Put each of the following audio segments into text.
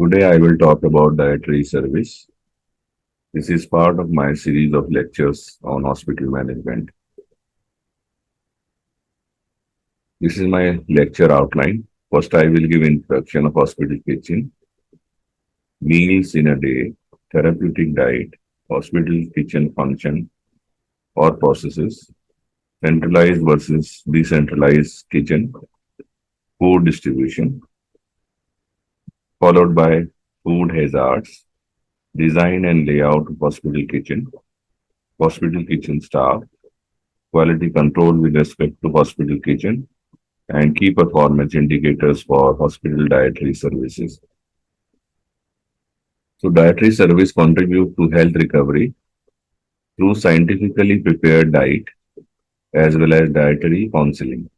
Today I will talk about dietary service. This is part of my series of lectures on hospital management. This is my lecture outline. First, I will give introduction of hospital kitchen, meals in a day, therapeutic diet, hospital kitchen function or processes, centralized versus decentralized kitchen, food distribution, followed by food hazards, design and layout of hospital kitchen staff, quality control with respect to hospital kitchen, and key performance indicators for hospital dietary services. So, dietary service contribute to health recovery through scientifically prepared diet as well as dietary counseling.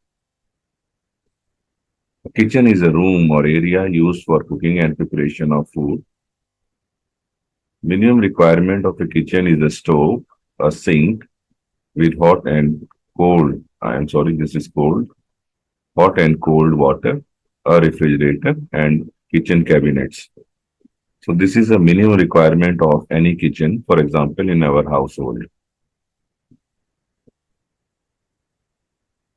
A kitchen is a room or area used for cooking and preparation of food. Minimum requirement of a kitchen is a stove, a sink with hot and cold. I am sorry, this is cold. Hot and cold water, a refrigerator, and kitchen cabinets. So this is a minimum requirement of any kitchen, for example, in our household.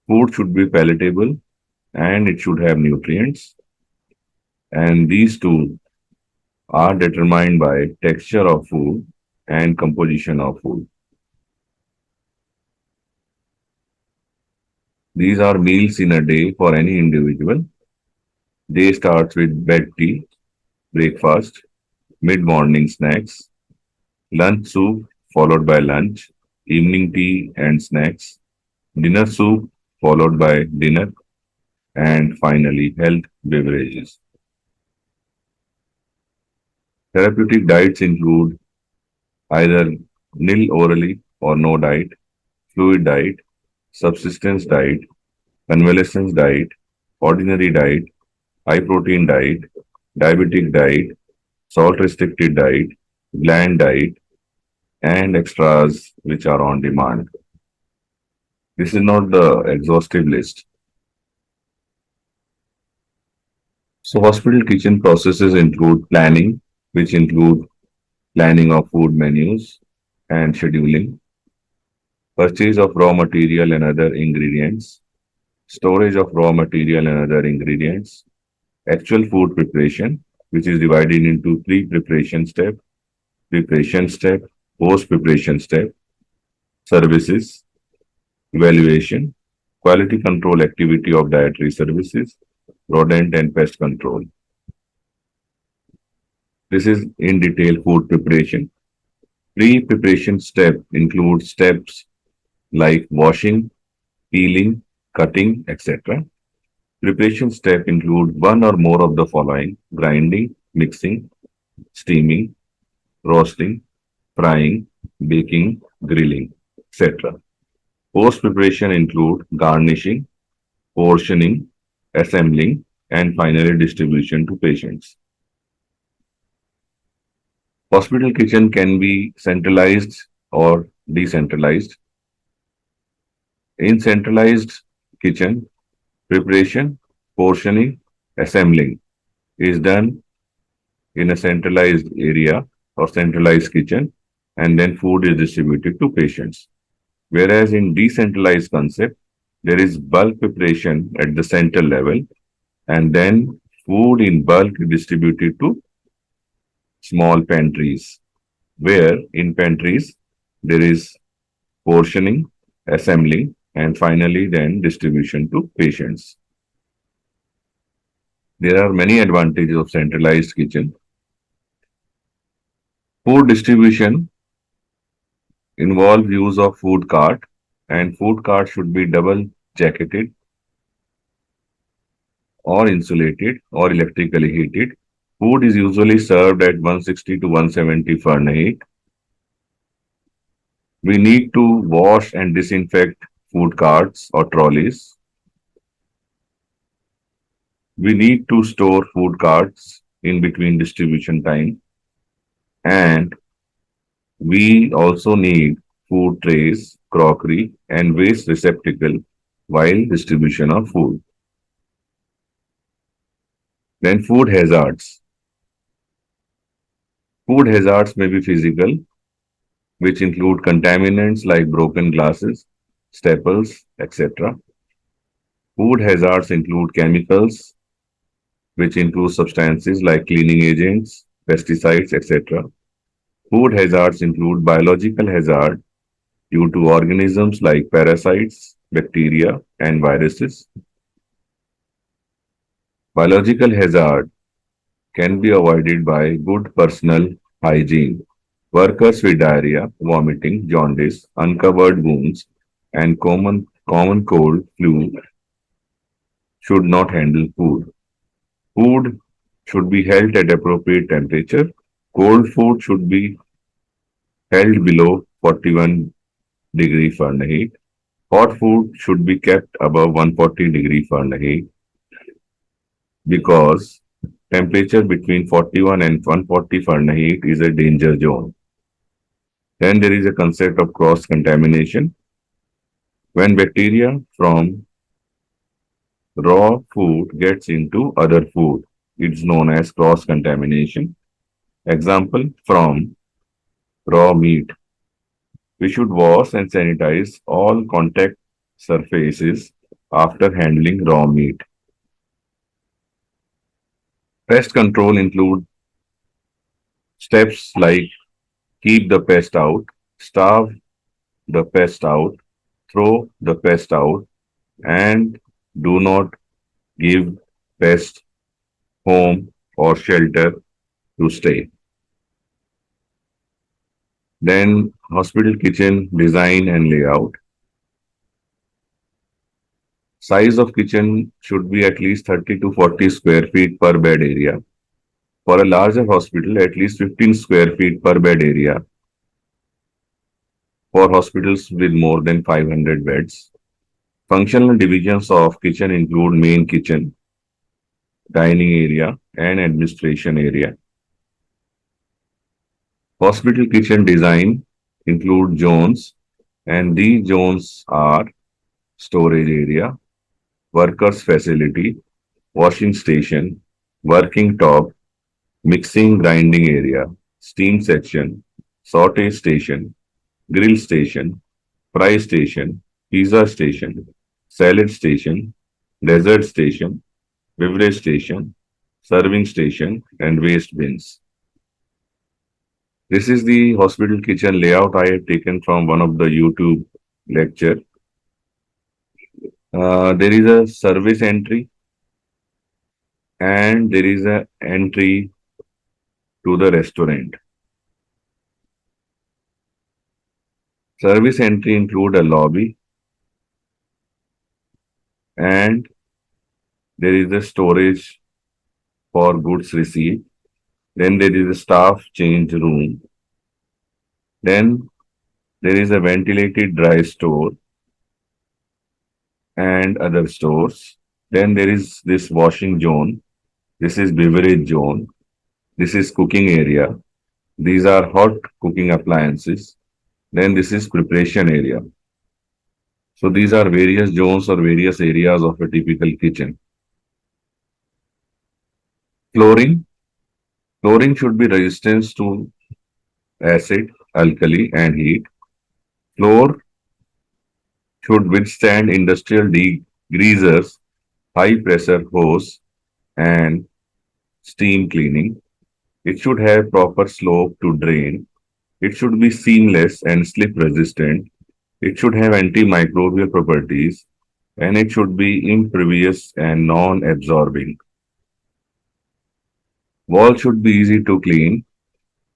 Food should be palatable and it should have nutrients. And these two are determined by texture of food and composition of food. These are meals in a day for any individual. Day starts with bed tea, breakfast, mid-morning snacks, lunch soup followed by lunch, evening tea and snacks, dinner soup followed by dinner, and finally health beverages. Therapeutic diets include either nil orally or no diet, fluid diet, subsistence diet, convalescence diet, ordinary diet, high protein diet, diabetic diet, salt restricted diet, bland diet, and extras which are on demand. This is not the exhaustive list. So, hospital kitchen processes include planning, which include planning of food menus and scheduling, purchase of raw material and other ingredients, storage of raw material and other ingredients, actual food preparation, which is divided into preparation step, post preparation step, services, evaluation, quality control activity of dietary services, rodent and pest control. This is in detail food preparation. Pre-preparation step includes steps like washing, peeling, cutting, etc. Preparation step include one or more of the following: grinding, mixing, steaming, roasting, frying, baking, grilling, etc. Post preparation include garnishing, portioning, assembling, and finally distribution to patients. Hospital kitchen can be centralized or decentralized. In centralized kitchen, preparation, portioning, assembling is done in a centralized area or centralized kitchen, and then food is distributed to patients. Whereas in decentralized concept, there is bulk preparation at the central level, and then food in bulk is distributed to small pantries, where in pantries there is portioning, assembling, and finally then distribution to patients. There are many advantages of centralized kitchen. Food distribution involves use of food cart, and food cart should be double jacketed or insulated or electrically heated. Food is usually served at 160 to 170 Fahrenheit. We need to wash and disinfect food carts or trolleys. We need to store food carts in between distribution time, and we also need food trays, crockery, and waste receptacle while distribution of food. Then food hazards. Food hazards may be physical, which include contaminants like broken glasses, staples, etc. Food hazards include chemicals, which include substances like cleaning agents, pesticides, etc. Food hazards include biological hazard due to organisms like parasites, bacteria, and viruses. Biological hazard can be avoided by good personal hygiene. Workers with diarrhea, vomiting, jaundice, uncovered wounds, and common cold, flu should not handle food. Food should be held at appropriate temperature. Cold food should be held below 41 degree Fahrenheit. Hot food should be kept above 140 degree Fahrenheit because temperature between 41 and 140 Fahrenheit is a danger zone. Then there is a concept of cross contamination. When bacteria from raw food gets into other food, it's known as cross contamination. Example from raw meat. We should wash and sanitize all contact surfaces after handling raw meat. Pest control include steps like keep the pest out, starve the pest out, throw the pest out, and do not give pest home or shelter to stay. Then hospital kitchen design and layout. Size of kitchen should be at least 30 to 40 square feet per bed area. For a larger hospital, at least 15 square feet per bed area. For hospitals with more than 500 beds. Functional divisions of kitchen include main kitchen, dining area, and administration area. Hospital kitchen design include zones, and these zones are storage area, workers facility, washing station, working top, mixing grinding area, steam section, saute station, grill station, fry station, pizza station, salad station, dessert station, beverage station, serving station, and waste bins. This is the hospital kitchen layout I have taken from one of the YouTube lecture. There is a service entry and there is a entry to the restaurant. Service entry include a lobby and there is a storage for goods received. Then there is a staff change room. Then there is a ventilated dry store and other stores. Then there is this washing zone. This is beverage zone. This is cooking area. These are hot cooking appliances. Then this is preparation area. So these are various zones or various areas of a typical kitchen. Flooring. Flooring should be resistant to acid, alkali, and heat. Floor should withstand industrial degreasers, high pressure hose, and steam cleaning. It should have proper slope to drain. It should be seamless and slip resistant. It should have antimicrobial properties and it should be impervious and non-absorbing. Walls should be easy to clean.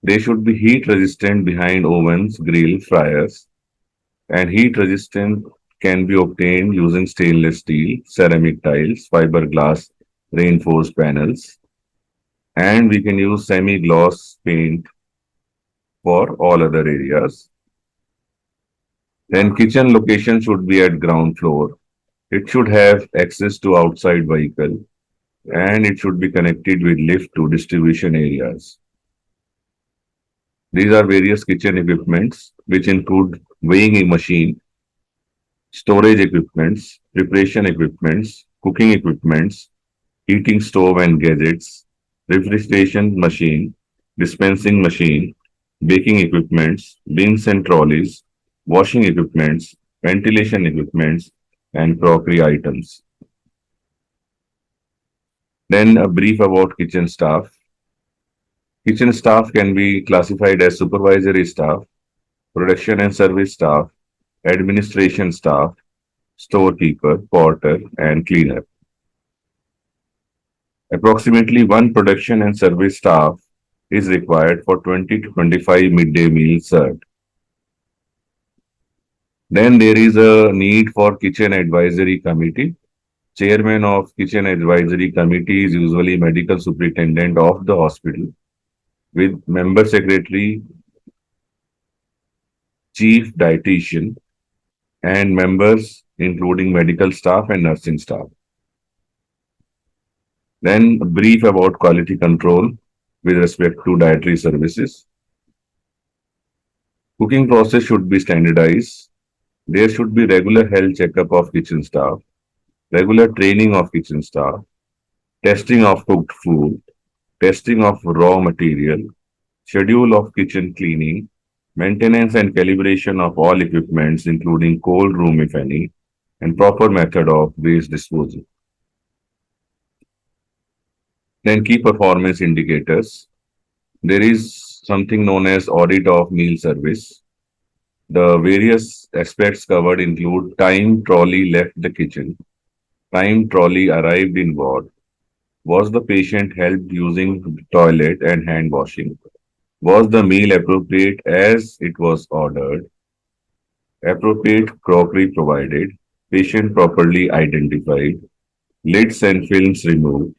They should be heat resistant behind ovens, grill, fryers, and heat resistant can be obtained using stainless steel, ceramic tiles, fiberglass reinforced panels, and we can use semi-gloss paint for all other areas. Then kitchen location should be at ground floor. It should have access to outside vehicle and it should be connected with lift to distribution areas. These are various kitchen equipments which include weighing machine, storage equipments, preparation equipments, cooking equipments, heating stove and gadgets, refrigeration machine, dispensing machine, baking equipments, bins and trolleys, washing equipments, ventilation equipments, and crockery items. Then a brief about kitchen staff. Kitchen staff can be classified as supervisory staff, production and service staff, administration staff, storekeeper, porter, and cleaner. Approximately one production and service staff is required for 20 to 25 midday meals served. Then there is a need for kitchen advisory committee. Chairman of kitchen advisory committee is usually medical superintendent of the hospital with member secretary, chief dietitian, and members including medical staff and nursing staff. Then a brief about quality control with respect to dietary services. Cooking process should be standardized. There should be regular health checkup of kitchen staff, regular training of kitchen staff, testing of cooked food, testing of raw material, schedule of kitchen cleaning, maintenance and calibration of all equipments, including cold room if any, and proper method of waste disposal. Then key performance indicators. There is something known as audit of meal service. The various aspects covered include time trolley left the kitchen, time trolley arrived in ward, was the patient helped using the toilet and hand washing, was the meal appropriate as it was ordered, appropriate crockery provided, patient properly identified, lids and films removed,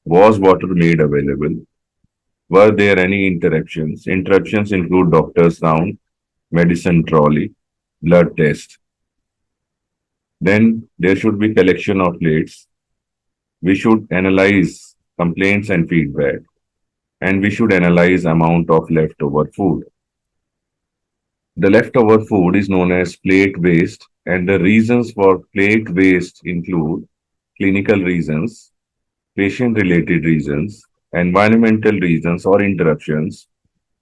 was water made available, were there any interruptions? Interruptions include doctor's round, medicine trolley, blood test. Then there should be collection of plates. We should analyze complaints and feedback, and we should analyze amount of leftover food. The leftover food is known as plate waste, and the reasons for plate waste include clinical reasons, patient related reasons, environmental reasons or interruptions,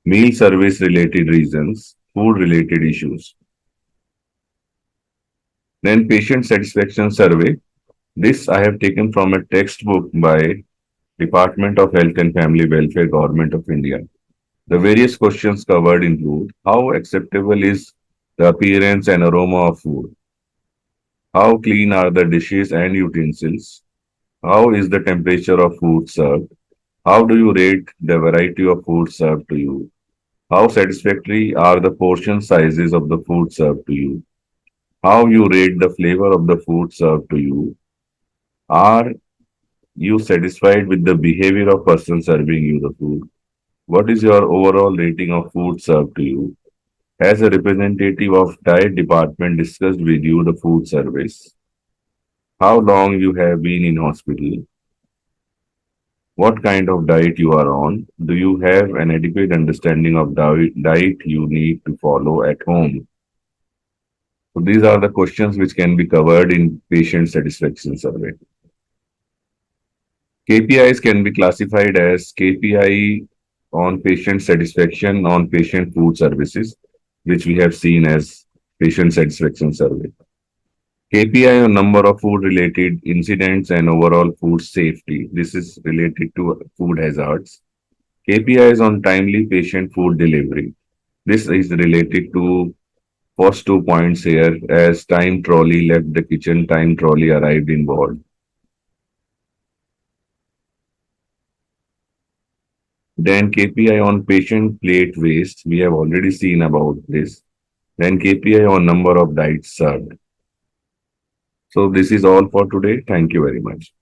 meal service related reasons, food related issues. Then patient satisfaction survey. This I have taken from a textbook by Department of Health and Family Welfare, Government of India. The various questions covered include how acceptable is the appearance and aroma of food? How clean are the dishes and utensils? How is the temperature of food served? How do you rate the variety of food served to you? How satisfactory are the portion sizes of the food served to you? How you rate the flavor of the food served to you? Are you satisfied with the behavior of person serving you the food? What is your overall rating of food served to you? Has a representative of diet department discussed with you the food service? How long you have been in hospital? What kind of diet you are on? Do you have an adequate understanding of diet you need to follow at home? So these are the questions which can be covered in patient satisfaction survey. KPIs can be classified as KPI on patient satisfaction on patient food services, which we have seen as patient satisfaction survey. KPI on number of food related incidents and overall food safety. This is related to food hazards. KPIs on timely patient food delivery. This is related to first 2 points here as time trolley left the kitchen, time trolley arrived in ward. Then KPI on patient plate waste. We have already seen about this. Then KPI on number of diets served. So this is all for today. Thank you very much.